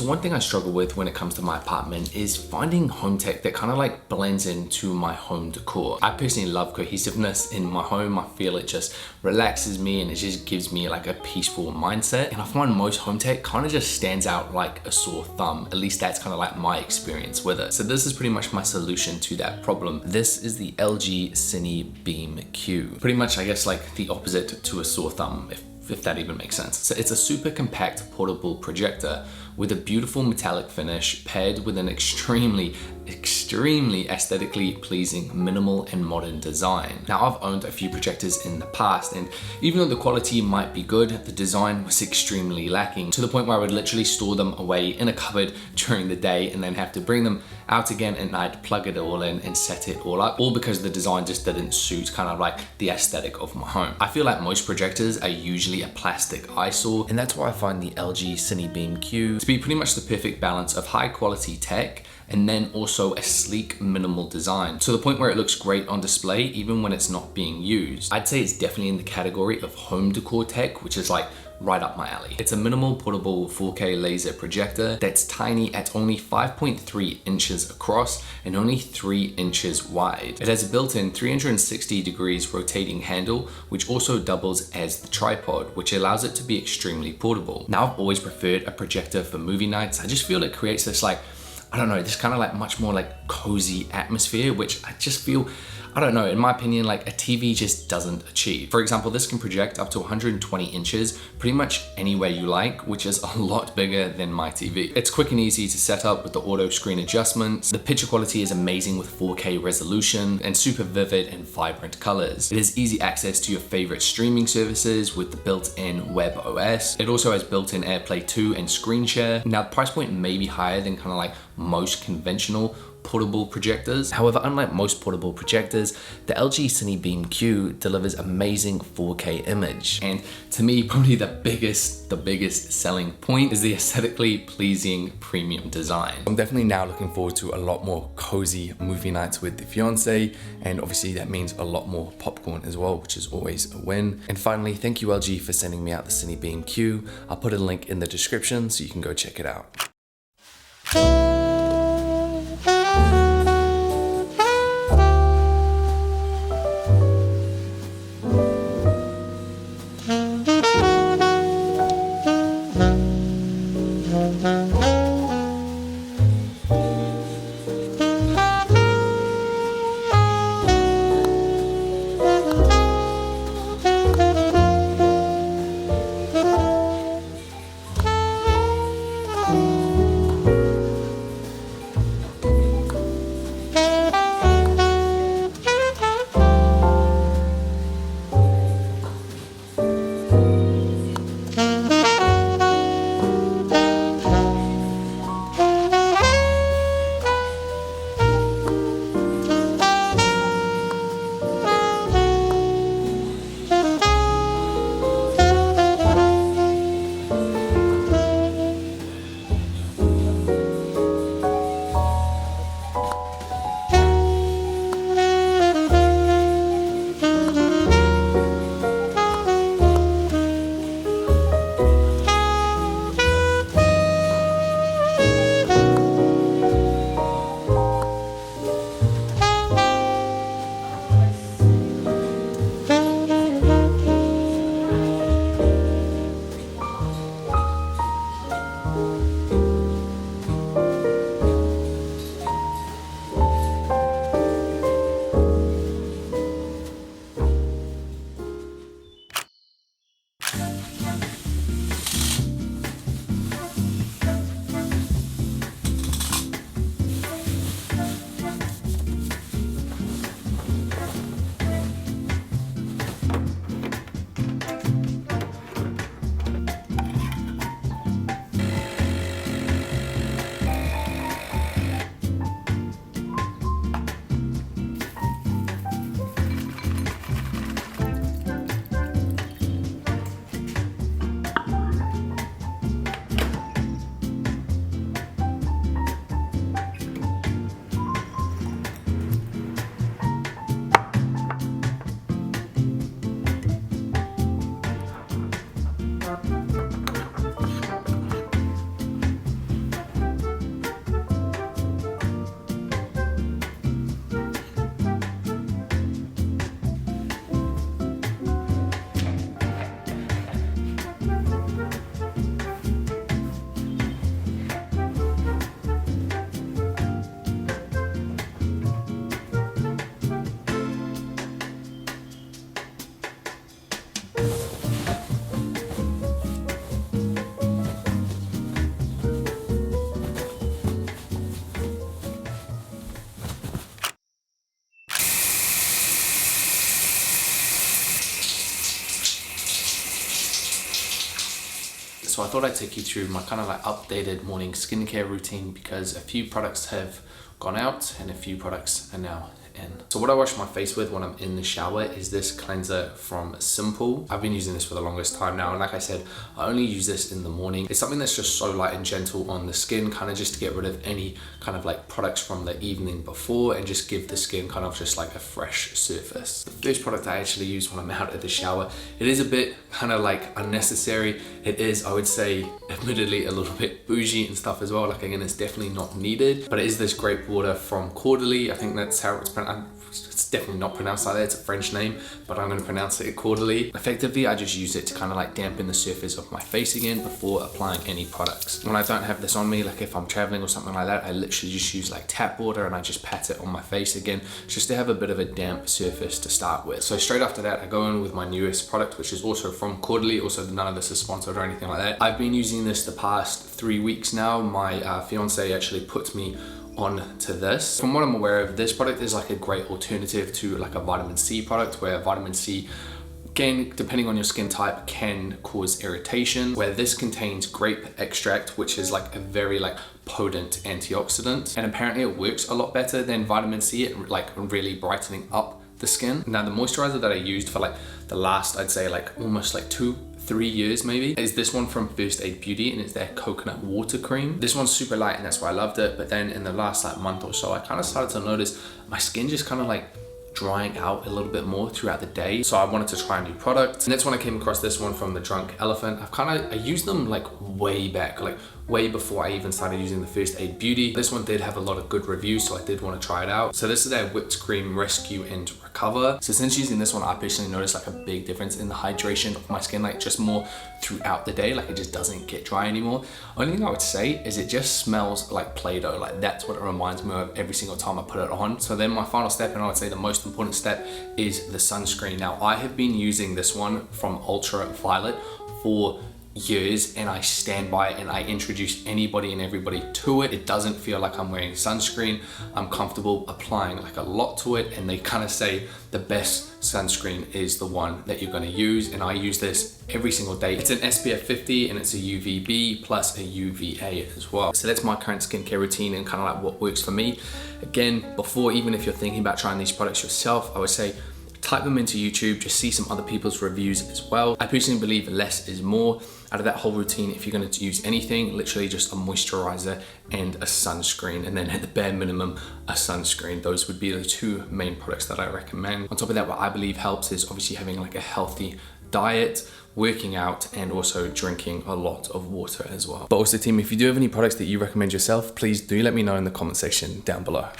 one thing I struggle with when it comes to my apartment is finding home tech that kind of like blends into my home decor. I personally love cohesiveness in my home. I feel it just relaxes me and it just gives me like a peaceful mindset. And I find most home tech kind of just stands out like a sore thumb. At least that's kind of like my experience with it. So this is pretty much my solution to that problem. This is the LG Cine Beam Q. Pretty much, I guess, like the opposite to a sore thumb, if that even makes sense. So it's a super compact portable projector with a beautiful metallic finish paired with an extremely aesthetically pleasing minimal and modern design. Now, I've owned a few projectors in the past, and even though the quality might be good, the design was extremely lacking, to the point where I would literally store them away in a cupboard during the day and then have to bring them out again at night, plug it all in and set it all up, all because the design just didn't suit kind of like the aesthetic of my home. I feel like most projectors are usually a plastic eyesore, and that's why I find the LG Cine Beam Q to be pretty much the perfect balance of high quality tech and then also a sleek, minimal design, to the point where it looks great on display even when it's not being used. I'd say it's definitely in the category of home decor tech, which is like right up my alley. It's a minimal portable 4K laser projector that's tiny at only 5.3 inches across and only 3 inches wide. It has a built-in 360 degrees rotating handle, which also doubles as the tripod, which allows it to be extremely portable. Now, I've always preferred a projector for movie nights. I just feel it creates this like, I don't know, this kind of like much more like cozy atmosphere, which I just feel, I don't know, in my opinion, like a TV just doesn't achieve. For example, this can project up to 120 inches pretty much anywhere you like, which is a lot bigger than my TV. It's quick and easy to set up with the auto screen adjustments. The picture quality is amazing with 4K resolution and super vivid and vibrant colors. It has easy access to your favorite streaming services with the built-in web OS. It also has built-in AirPlay 2 and screen share. Now, the price point may be higher than kind of like most conventional portable projectors. However, unlike most portable projectors, the LG Cine Beam Q delivers amazing 4K image. And to me, probably the biggest selling point is the aesthetically pleasing premium design. I'm definitely now looking forward to a lot more cozy movie nights with the fiance, and obviously that means a lot more popcorn as well, which is always a win. And finally, thank you LG for sending me out the Cine Beam Q. I'll put a link in the description so you can go check it out. So I thought I'd take you through my kind of like updated morning skincare routine, because a few products have gone out and a few products are now in. So what I wash my face with when I'm in the shower is this cleanser from Simple. I've been using this for the longest time now, and like I said, I only use this in the morning. It's something that's just so light and gentle on the skin, kind of just to get rid of any kind of like products from the evening before and just give the skin kind of just like a fresh surface. The first product I actually use when I'm out of the shower, it is a bit kind of like unnecessary. It is, I would say, admittedly a little bit bougie and stuff as well. Like again, it's definitely not needed, but it is this grape water from Quarterly. I think that's how it's pronounced. It's definitely not pronounced like that, it's a French name, but I'm going to pronounce it Quarterly. Effectively, I just use it to kind of like dampen the surface of my face again before applying any products. When I don't have this on me, like if I'm traveling or something like that, I literally just use like tap water and I just pat it on my face again, just to have a bit of a damp surface to start with. So straight after that, I go in with my newest product, which is also from Quarterly. Also, none of this is sponsored or anything like that. I've been using this the past 3 weeks now. My fiance actually put me on to this. From what I'm aware of, this product is like a great alternative to like a vitamin C product, where vitamin C, again, depending on your skin type, can cause irritation, where this contains grape extract, which is like a very like potent antioxidant, and apparently it works a lot better than vitamin C at like really brightening up the skin. Now the moisturizer that I used for like the last, I'd say like almost like 2-3 years maybe, is this one from First Aid Beauty, and it's their coconut water cream. This one's super light and that's why I loved it, but then in the last like month or so, I kind of started to notice my skin just kind of like drying out a little bit more throughout the day. So I wanted to try a new product, and that's when I came across this one from the Drunk Elephant. I used them like way back, like way before I even started using the First Aid Beauty. This one did have a lot of good reviews, so I did want to try it out. So this is their whipped cream rescue and recover. So since using this one, I personally noticed like a big difference in the hydration of my skin, like just more throughout the day, like it just doesn't get dry anymore. Only thing I would say is it just smells like Play-Doh. Like that's what it reminds me of every single time I put it on. So then my final step, and I would say the most important step, is the sunscreen. Now I have been using this one from Ultraviolet for years, and I stand by it, and I introduce anybody and everybody to it. It doesn't feel like I'm wearing sunscreen. I'm comfortable applying like a lot to it, and they kind of say the best sunscreen is the one that you're going to use, and I use this every single day. It's an SPF 50 and it's a UVB plus a UVA as well. So that's my current skincare routine and kind of like what works for me. Again, before, even if you're thinking about trying these products yourself, I would say type them into YouTube, just see some other people's reviews as well. I personally believe less is more. Out of that whole routine, if you're going to use anything, literally just a moisturizer and a sunscreen, and then at the bare minimum, a sunscreen. Those would be the two main products that I recommend. On top of that, what I believe helps is obviously having like a healthy diet, working out, and also drinking a lot of water as well. But also team, if you do have any products that you recommend yourself, please do let me know in the comment section down below.